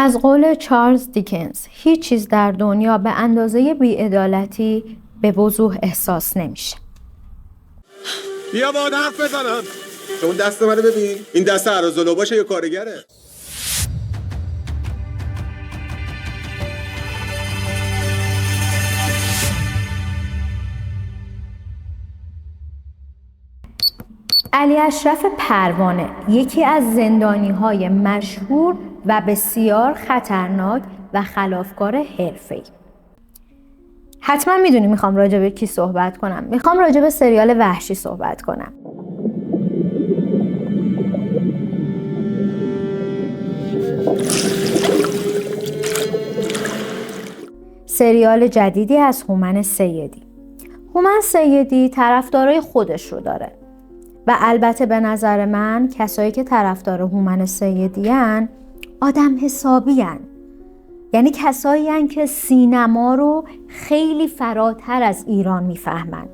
از قول چارلز دیکنز، هیچ چیز در دنیا به اندازه بی‌عدالتی به وضوح احساس نمیشه. بیا با حرف بزنم. چون دست منو ببین. این دست عراضلو باشه یا کارگره. علی اشرف پروانه یکی از زندانی‌های مشهور و بسیار خطرناک و خلافکار حرفه‌ای. حتما میدونی میخوام راجع به کی صحبت کنم. میخوام راجع به سریال وحشی صحبت کنم. سریال جدیدی از هومن سیدی. هومن سیدی طرفدارای خودش رو داره و البته به نظر من کسایی که طرفدار هومن سیدی ان آدم حسابی ان. یعنی کسایی ان که سینما رو خیلی فراتر از ایران میفهمن.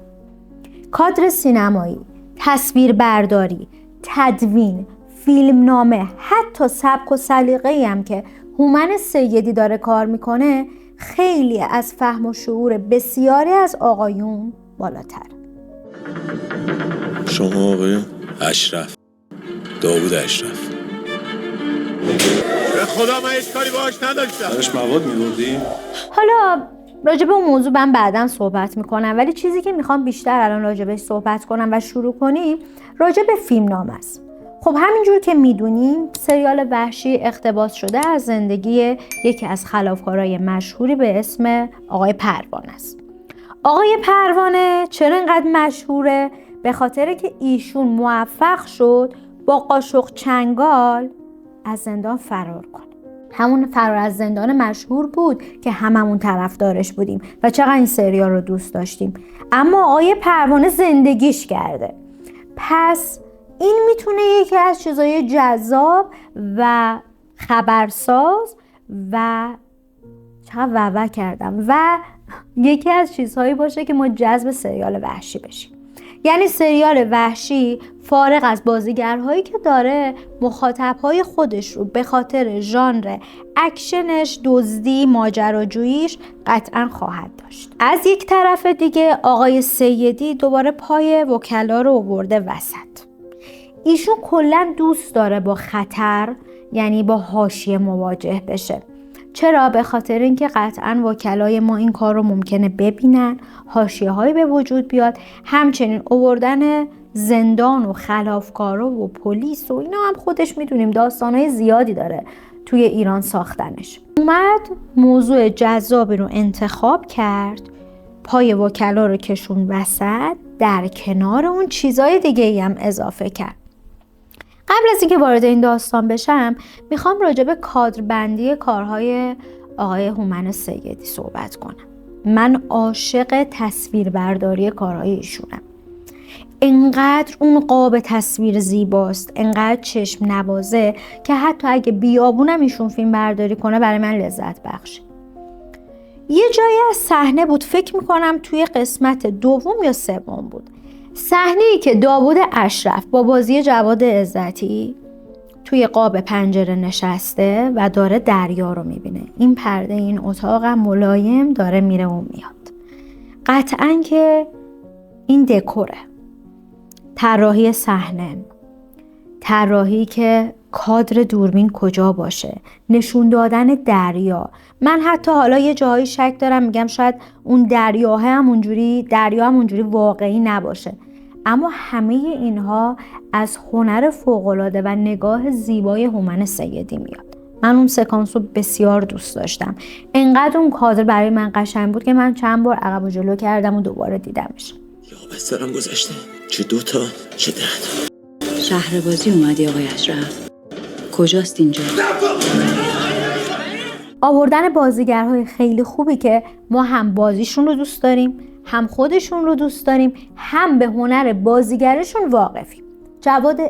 کادر سینمایی، تصویربرداری، تدوین، فیلمنامه، حتی سبک و سلیقه‌ای هم که هومن سیدی داره کار میکنه خیلی از فهم و شعور بسیاری از آقایون بالاتر. شما آقایون؟ اشرف، داوود اشرف. به خدا من هیچ کاری باهاش نداشتم. درش مواد می‌بردی؟ حالا راجع به اون موضوع من بعداً صحبت میکنم، ولی چیزی که میخوام بیشتر الان راجع بهش صحبت کنم و شروع کنیم راجع به فیلمنامه است. خب همینجور که میدونیم سریال وحشی اقتباس شده از زندگی یکی از خلافکارای مشهوری به اسم آقای پروانه است. آقای پروانه چرا اینقدر مشهوره؟ به خاطر که ایشون موفق شد با قاشق چنگال از زندان فرار کنه. همون فرار از زندان مشهور بود که هممون طرفدارش بودیم و چقدر این سریال رو دوست داشتیم. اما آقای پروانه زندگیش کرده. پس این میتونه یکی از چیزای جذاب و خبرساز و چقدر وعوه کردم و یکی از چیزهایی باشه که ما جذب سریال وحشی بشیم. یعنی سریال وحشی فارغ از بازیگرهایی که داره مخاطبهای خودش رو به خاطر ژانر اکشنش، دزدی، ماجراجوییش قطعا خواهد داشت. از یک طرف دیگه آقای سیدی دوباره پای وکلا رو آورده وسط. ایشون کلا دوست داره با خطر، یعنی با حاشیه مواجه بشه. چرا؟ به خاطر اینکه قطعاً وکلای ما این کار رو ممکنه ببینن، حاشیه‌هایی به وجود بیاد، همچنین آوردن زندان و خلافکارا و پلیس و اینا هم خودش میدونیم داستانهای زیادی داره توی ایران ساختنش. اومد موضوع جذابی رو انتخاب کرد، پای وکلا رو کشون وسط، در کنار اون چیزای دیگه‌ای هم اضافه کرد. قبل از اینکه وارد این داستان بشم میخوام راجع به کادربندی کارهای آقای هومن سیدی صحبت کنم. من عاشق تصویربرداری کارهای ایشونم. انقدر اون قاب تصویر زیباست، انقدر چشم نوازه که حتی اگه بیابونم ایشون فیلم برداری کنه برای من لذت بخشه. یه جایی از صحنه بود، فکر میکنم توی قسمت دوم یا سوم بود، صحنه‌ای که داوود اشرف با بازی جواد عزتی توی قاب پنجره نشسته و داره دریا رو میبینه. این پرده این اتاق ملایم داره میره و میاد. قطعاً که این دکوره، طراحی صحنه، طراحی که کادر دوربین کجا باشه، نشون دادن دریا. من حتی حالا یه جایی شک دارم، میگم شاید اون دریا همونجوری واقعی نباشه، اما همه اینها از هنر فوق‌العاده و نگاه زیبای هومن سیدی میاد. من اون سکانس رو بسیار دوست داشتم. انقدر اون کادر برای من قشنگ بود که من چند بار عقب و جلو کردم و دوباره دیدمش. یا بسترم گذشته، چه 2 تا چه 10 تا. شهربازی اومدی آقای اشرف؟ کجاست اینجا؟ آوردن بازیگرهای خیلی خوبی که ما هم بازیشون رو دوست داریم، هم خودشون رو دوست داریم، هم به هنر بازیگرشون واقفیم. جواد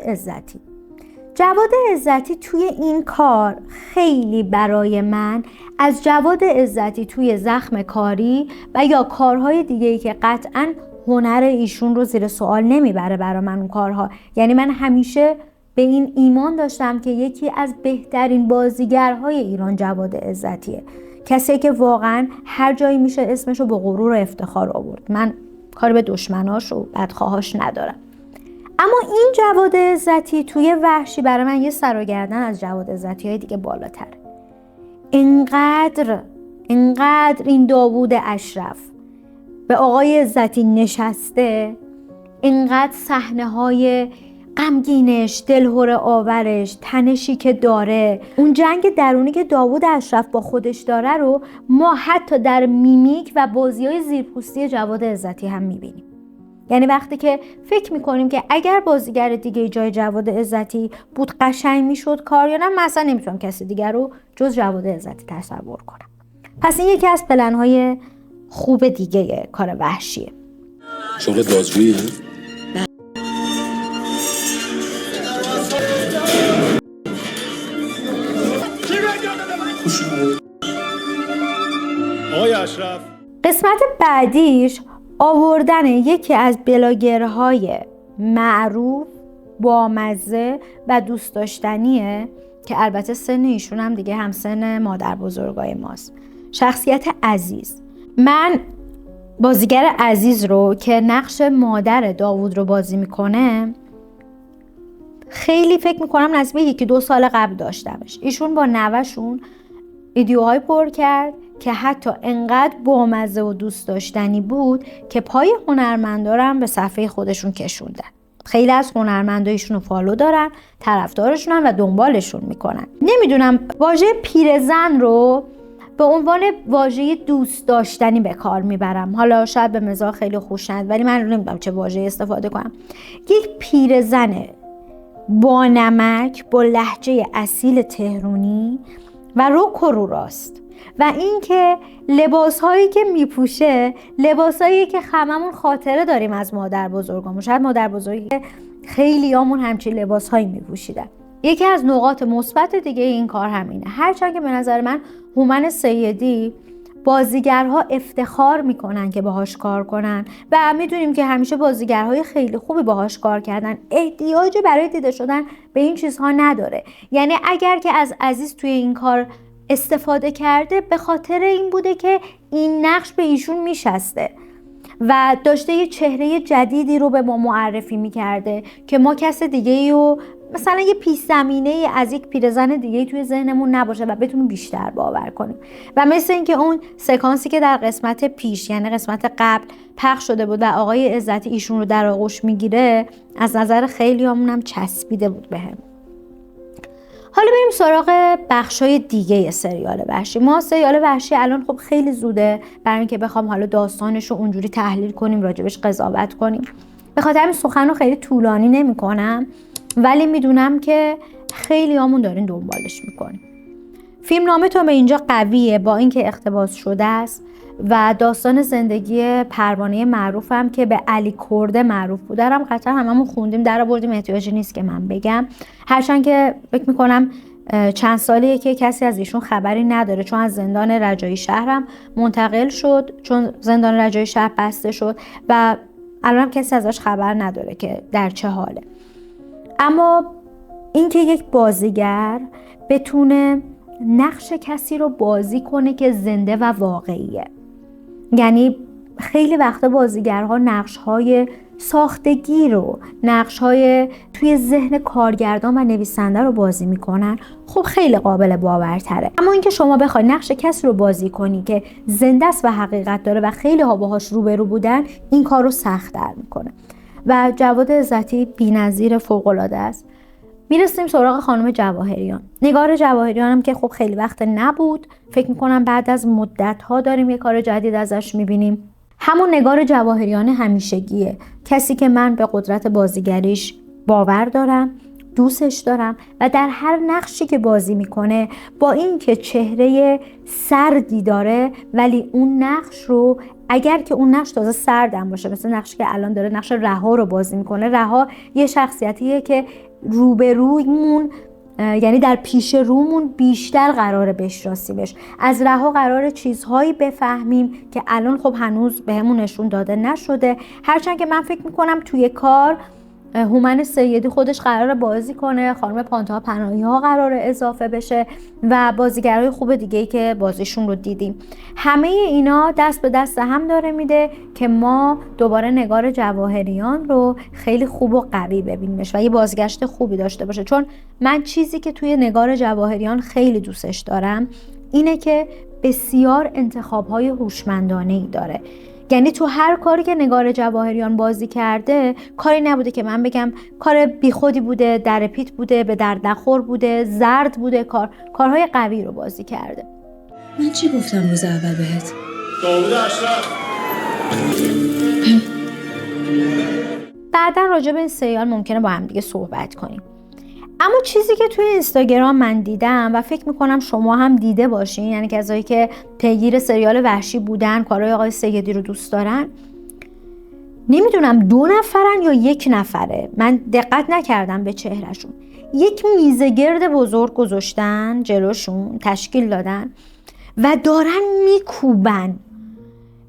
عزتی توی این کار خیلی برای من از جواد عزتی توی زخم کاری و یا کارهای دیگه‌ای که قطعاً هنر ایشون رو زیر سوال نمیبره برای من اون کارها. یعنی من همیشه به به این ایمان داشتم که یکی از بهترین بازیگرهای ایران جواد عزتیه، کسی که واقعا هر جایی میشه اسمشو با غرور و افتخار آورد. من کار به دشمناش و بدخواهاش ندارم. اما این جواد عزتی توی وحشی برای من یه سر و گردن از جواد عزتی های دیگه بالاتره. اینقدر این داوود اشرف به آقای عزتی نشسته، اینقدر صحنه های غمگینش، دلهره آورش، تنشی که داره، اون جنگ درونی که داوود اشرف با خودش داره رو ما حتی در میمیک و بازی‌های زیرپوستی جواد عزتی هم میبینیم. یعنی وقتی که فکر میکنیم که اگر بازیگر دیگه جای جواد عزتی بود قشنگ میشد کار، یا نه مثلا نمیتونم کسی دیگر رو جز جواد عزتی تصور کنم. پس این یکی از پلن‌های خوب دیگه کار وحشیه. شغل بازجوییه؟ آقای اشرف، قسمت بعدیش آوردن یکی از بلاگرهای معروف، بامزه و دوست داشتنیه که البته سن ایشون هم دیگه همسن مادر بزرگای ماست. شخصیت عزیز. من بازیگر عزیز رو که نقش مادر داوود رو بازی میکنه خیلی فکر میکنم نزدیک 1-2 سال قبل داشتمش. ایشون با نوه‌شون ویدیوهای پر کرد که حتی انقدر بامزه و دوست داشتنی بود که پای هنرمندارم به صفحه خودشون کشوندن. خیلی از هنرمندایشون رو فالو دارن، طرفدارشونن و دنبالشون میکنن. نمیدونم واژه پیرزن رو به عنوان واژه دوست داشتنی به کار میبرم. حالا شاید به مزاح خیلی خوش نیاد، ولی من نمیدونم چه واژه‌ای استفاده کنم. یک پیرزن با نمک، با لهجه اصیل تهرانی و رک و رو راست، و اینکه لباسهایی که میپوشه لباسهایی که هممون خاطره داریم از مادر بزرگامون. شاید مادر بزرگی خیلیامون همچین لباسهایی میپوشیدن. یکی از نقاط مثبت دیگه این کار همینه. هرچند که به نظر من هومن سیدی بازیگرها افتخار میکنن که باهاش کار کنن و میدونیم که همیشه بازیگرهای خیلی خوبی باهاش کار کردن، احتیاج برای دیده شدن به این چیزها نداره. یعنی اگر که از عزیز توی این کار استفاده کرده به خاطر این بوده که این نقش به ایشون میشسته و داشته یه چهره جدیدی رو به ما معرفی میکرده که ما کس دیگه‌ای رو مثلا یه پیش زمینه از یک پیرزن دیگه توی ذهنمون نباشه و بتونیم بیشتر باور کنیم. و مثل اینکه اون سکانسی که در قسمت پیش یعنی قسمت قبل پخش شده بود و آقای عزتی ایشون رو در آغوش میگیره، از نظر خیلیامون هم چسبیده بود بهم. حالا بریم سراغ بخشای دیگه سریال وحشی. ما سریال وحشی الان خب خیلی زوده برای اینکه بخوام حالا داستانش رو اونجوری تحلیل کنیم، راجبش قضاوت کنیم. به خاطر همین سخن رو خیلی طولانی نمی‌کنم، ولی میدونم که خیلیامون دارین دنبالش میکنیم. فیلمنامه تا به اینجا قویه، با اینکه اقتباس شده است و داستان زندگی پروانه معروفم که به علی کرده معروف بوده هم قطعا هممون خوندیم، در آوردیم، احتیاجی نیست که من بگم. هرچند که فکر میکنم چند سالیه که کسی از ایشون خبری نداره، چون از زندان رجایی شهرم منتقل شد، چون زندان رجایی شهر بسته شد و الان کسی ازش خبر نداره که در چه حاله. اما اینکه یک بازیگر بتونه نقش کسی رو بازی کنه که زنده و واقعیه، یعنی خیلی وقتا بازیگرها نقش‌های ساختگی رو، نقش‌های توی ذهن کارگردان و نویسنده رو بازی میکنن، خب خیلی قابل باورتره. اما اینکه شما بخوای نقش کسی رو بازی کنی که زنده است و حقیقت داره و خیلی ها باهاش روبرو بودن، این کار رو سخت‌تر میکنه و جواد عزتی بی‌نظیر فوق‌العاده است. میرسیم سراغ خانم جواهریان. نگار جواهریان هم که خب خیلی وقت نبود، فکر میکنم بعد از مدت‌ها داریم یه کار جدید ازش میبینیم. همون نگار جواهریان همیشگیه، کسی که من به قدرت بازیگریش باور دارم، دوستش دارم و در هر نقشی که بازی میکنه با اینکه چهره سردی داره، ولی اون نقش رو اگر که اون نقش تازه سردم باشه، مثل نقشی که الان داره نقش رها رو بازی میکنه، رها یه شخصیتیه که روبرویمون یعنی در پیش رومون بیشتر قراره بشناسیمش. از رها قراره چیزهایی بفهمیم که الان خب هنوز بهمون نشون داده نشده، هرچند که من فکر میکنم توی کار هومن سیدی خودش قراره بازی کنه، خانم پانتاها پناهی‌ها قراره اضافه بشه و بازیگرای خوب دیگه‌ای که بازیشون رو دیدیم. همه اینا دست به دست هم داره میده که ما دوباره نگار جواهریان رو خیلی خوب و قوی ببینیمش و یه بازگشت خوبی داشته باشه. چون من چیزی که توی نگار جواهریان خیلی دوستش دارم اینه که بسیار انتخاب‌های هوشمندانه‌ای داره. یعنی تو هر کاری که نگار جواهریان بازی کرده کاری نبوده که من بگم کار بیخودی بوده، در پیت بوده، به درد نخور بوده، زرد بوده. کارهای قوی رو بازی کرده. من چی گفتم روز اول بهت؟ داوود اشرف. بعدا راجع به این سریال ممکنه با هم دیگه صحبت کنیم. اما چیزی که توی اینستاگرام من دیدم و فکر میکنم شما هم دیده باشین، یعنی کسایی که پیگیر سریال وحشی بودن، کارهای آقای سیدی رو دوست دارن، نمیدونم 2 نفرن یا 1 نفره، من دقت نکردم به چهرهشون، یک میز گرد بزرگ گذاشتن جلوشون، تشکیل دادن و دارن میکوبن.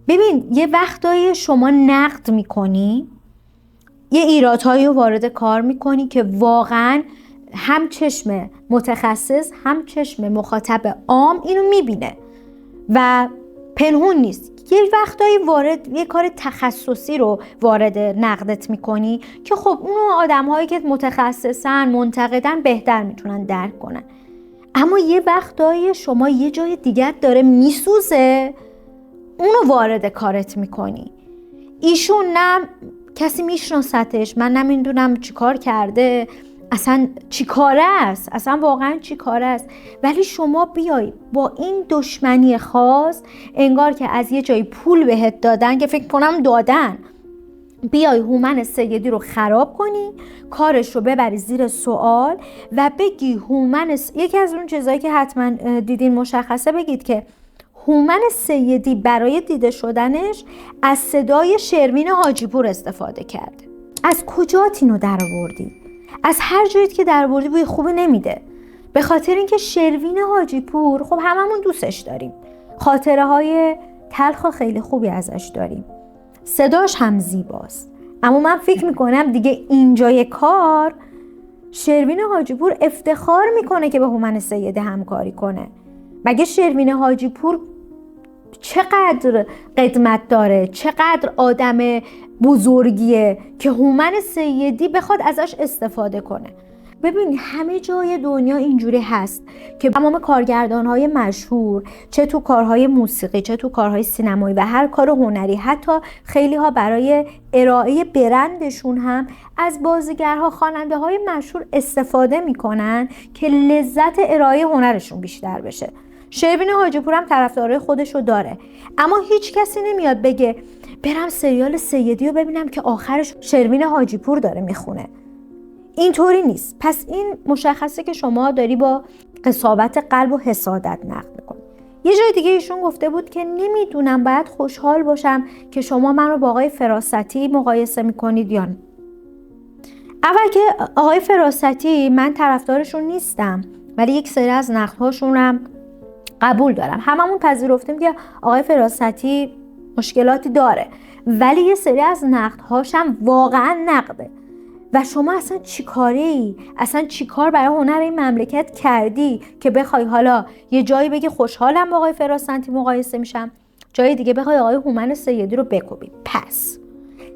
ببین یه وقتایی شما نقد میکنی، یه ایرادهایی رو وارد کار میکنی که واقعاً هم چشم متخصص هم چشم مخاطب عام اینو میبینه و پنهون نیست. یه وقتایی یه کار تخصصی رو وارد نقدت میکنی که خب اونو آدم‌هایی که متخصصن منتقدن بهتر میتونن درک کنن. اما یه وقتایی شما یه جای دیگه داره میسوزه، اونو وارد کارت میکنی. ایشون نه کسی میشناستش، من نمیدونم چی کار کرده، اصلا چی کاره است، اصلا واقعا چی کاره است، ولی شما بیای با این دشمنی خاص، انگار که از یه جایی پول بهت دادن که فکر کنم دادن، بیای هومن سیدی رو خراب کنی، کارش رو ببری زیر سوال و بگی یکی از اون چیزایی که حتما دیدین مشخصه، بگید که هومن سیدی برای دیده شدنش از صدای شروین حاجی پور استفاده کرده. از کجات اینو در آوردی؟ از هر جایی که در آوردی بوی خوبی نمیده. به خاطر اینکه شروین حاجی پور خب هممون دوستش داریم، خاطره های تلخ خیلی خوبی ازش داریم، صداش هم زیباست. اما من فکر میکنم دیگه اینجای کار شروین حاجی پور افتخار میکنه که به هومن سیدی همکاری کنه. مگه شروین حاجی پور چقدر قدمت داره، چقدر آدم بزرگیه که هومن سیدی بخواد ازش استفاده کنه. ببین همه جای دنیا اینجوری هست که تمام کارگردان‌های مشهور، چه تو کارهای موسیقی چه تو کارهای سینمایی و هر کار هنری، حتی خیلی ها برای ارائه برندشون هم از بازیگرها، خواننده‌های مشهور استفاده میکنن که لذت ارائه هنرشون بیشتر بشه. شروین حاجی پور هم طرفدارای خودشو داره، اما هیچ کسی نمیاد بگه برم سریال سیدی رو ببینم که آخرش شروین حاجی پور داره میخونه. اینطوری نیست. پس این مشخصه که شما داری با قساوت قلب و حسادت نقد میکنی. یه جای دیگه ایشون گفته بود که نمیدونم باید خوشحال باشم که شما من رو با آقای فراستی مقایسه میکنید یا نه. اول که آقای فراستی من طرفدارشون نیستم، ولی یک سری از نقدهاشون هم قبول دارم. هممون پذیرفتیم که آقای فراستی مشکلاتی داره، ولی یه سری از نقدهاش هم واقعا نقده. و شما اصلا چی کاره ای؟ اصلا چی کار برای هنر این مملکت کردی که بخوای حالا یه جایی بگی خوشحالم با آقای فراستی مقایسه میشم، جای دیگه بخوای آقای هومن سیدی رو بکوبی؟ پس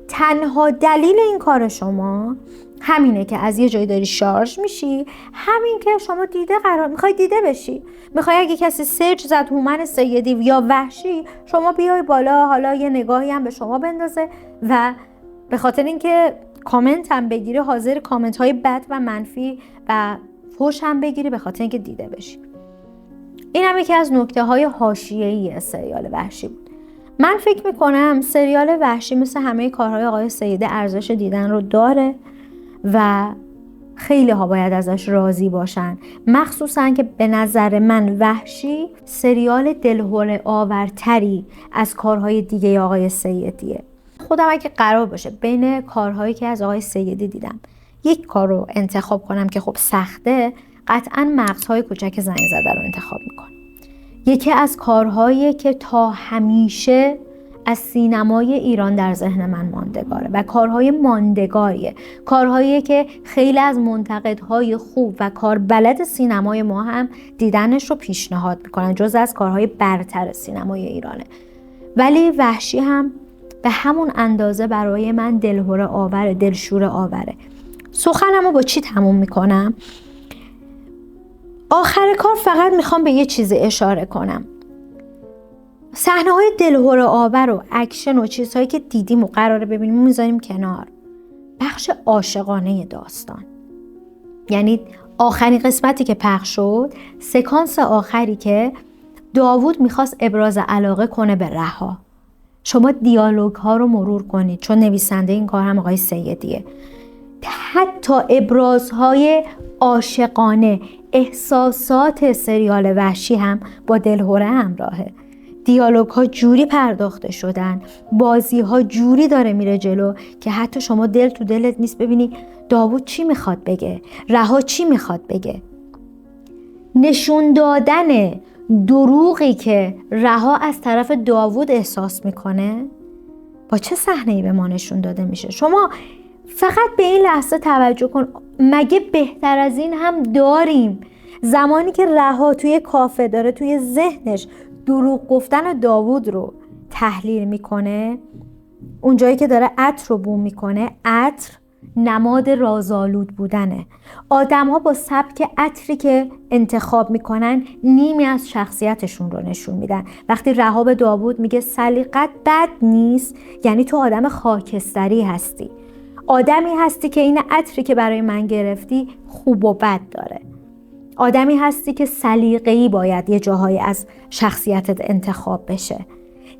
تنها دلیل این کار شما همینه که از یه جایی داری شارژ میشی، همین که شما میخوای دیده بشی، میخوای اگه کسی سرچ زد هومن سیدی یا وحشی، شما بیای بالا، حالا یه نگاهی هم به شما بندازه و به خاطر اینکه کامنت هم بگیری، حاضر کامنت های بد و منفی و فحش هم بگیری به خاطر اینکه دیده بشی. این هم یکی از نکته های حاشیه‌ای سریال وحشی بود. من فکر میکنم سریال وحشی مثل همه کارهای آقای سیدی ارزش دیدن رو داره و خیلی ها باید ازش راضی باشن، مخصوصا که به نظر من وحشی سریال دلهره آورتری از کارهای دیگه آقای سیدیه. خودم اگه قرار باشه بین کارهایی که از آقای سیدی دیدم یک کار رو انتخاب کنم که خب سخته، قطعاً مغزهای کوچک زنگ زده رو انتخاب میکنم. یکی از کارهایی که تا همیشه از سینمای ایران در ذهن من ماندگاره و کارهای ماندگاریه، کارهایی که خیلی از منتقدهای خوب و کاربلد سینمای ما هم دیدنش رو پیشنهاد میکنن، جز از کارهای برتر سینمای ایرانه. ولی وحشی هم به همون اندازه برای من دلهره آوره، دلشوره آوره. سخنمو با چی تموم میکنم؟ آخر کار فقط میخوام به یه چیزی اشاره کنم. صحنه‌های دلهره آور و اکشن و چیزهایی که دیدیم و قراره ببینیم میذاریم کنار. بخش عاشقانه داستان، یعنی آخرین قسمتی که پخش شد، سکانس آخری که داوود میخواست ابراز علاقه کنه به رها. شما دیالوگ ها رو مرور کنید، چون نویسنده این کار هم آقای سیدیه. حتی ابرازهای عاشقانه، احساسات سریال وحشی هم با دلهره همراهه. دیالوگ ها جوری پرداخته شدن، بازی ها جوری داره میره جلو که حتی شما دل تو دلت نیست ببینی داوود چی میخواد بگه، رها چی میخواد بگه. نشون دادن دروغی که رها از طرف داوود احساس میکنه با چه صحنه‌ای به ما نشون داده میشه. شما فقط به این لحظه توجه کن، مگه بهتر از این هم داریم؟ زمانی که رها توی کافه داره توی ذهنش دروغ گفتن داوود رو تحلیل میکنه، اونجایی که داره عطر رو بو میکنه، عطر نماد رازآلود بودنه. آدم ها با سبک عطری که انتخاب میکنن نیمی از شخصیتشون رو نشون میدن. وقتی رها به داوود میگه سلیقت بد نیست، یعنی تو آدم خاکستری هستی، آدمی هستی که این عطری که برای من گرفتی خوب و بد داره، آدمی هستی که سلیقه‌ای باید یه جاهایی از شخصیتت انتخاب بشه.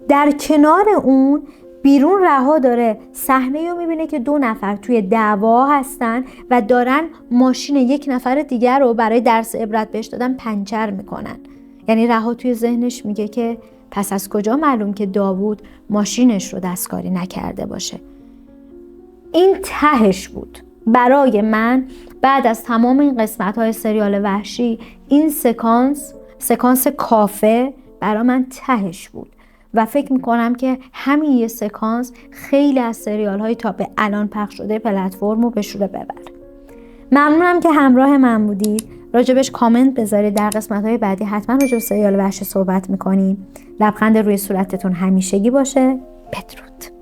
در کنار اون بیرون رها داره صحنه رو میبینه که 2 نفر توی دعوا هستن و دارن ماشین یک نفر دیگر رو برای درس عبرت بهش دادن پنچر میکنن. یعنی رها توی ذهنش میگه که پس از کجا معلوم که داوود ماشینش رو دستکاری نکرده باشه. این تهش بود برای من. بعد از تمام این قسمت‌های سریال وحشی، این سکانس کافه برای من تهش بود و فکر میکنم که همین یه سکانس خیلی از سریال‌های تا به الان پخش شده پلتفرم رو به شوره ببره. ممنونم که همراه من بودید. راجبش کامنت بذارید. در قسمت‌های بعدی حتما راجب سریال وحشی صحبت میکنیم. لبخند روی صورتتون همیشگی باشه. بدرود.